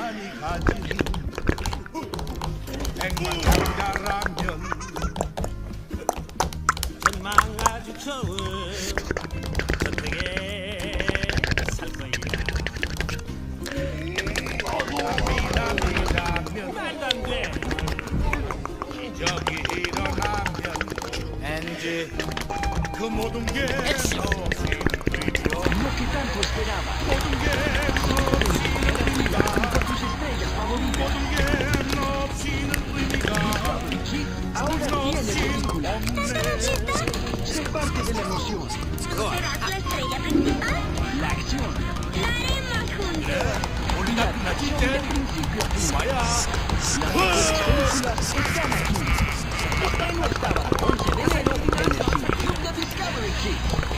인간이 가진 백만장자라면 전망 아주 좋은 저택에 살 거야. 미남이라면 말도 안 돼. 기적이 일어나면 엔지 그 모든 게 없이 Lo que tanto esperaba. 모든 게 없이는 의미가 Tus estrellas favoritas. 모든 게 없이는 의미가 Ahora tiene película. 없네. Sé parte de la emoción, ¿Serás la estrella principal? la acción, ¡La haremos juntos! 우리가 끝나지 de 이제 principio a fin. 마야 Las mejores películas están aquí. Estreno el sábado 11 de enero en el Club de Discovery Kids.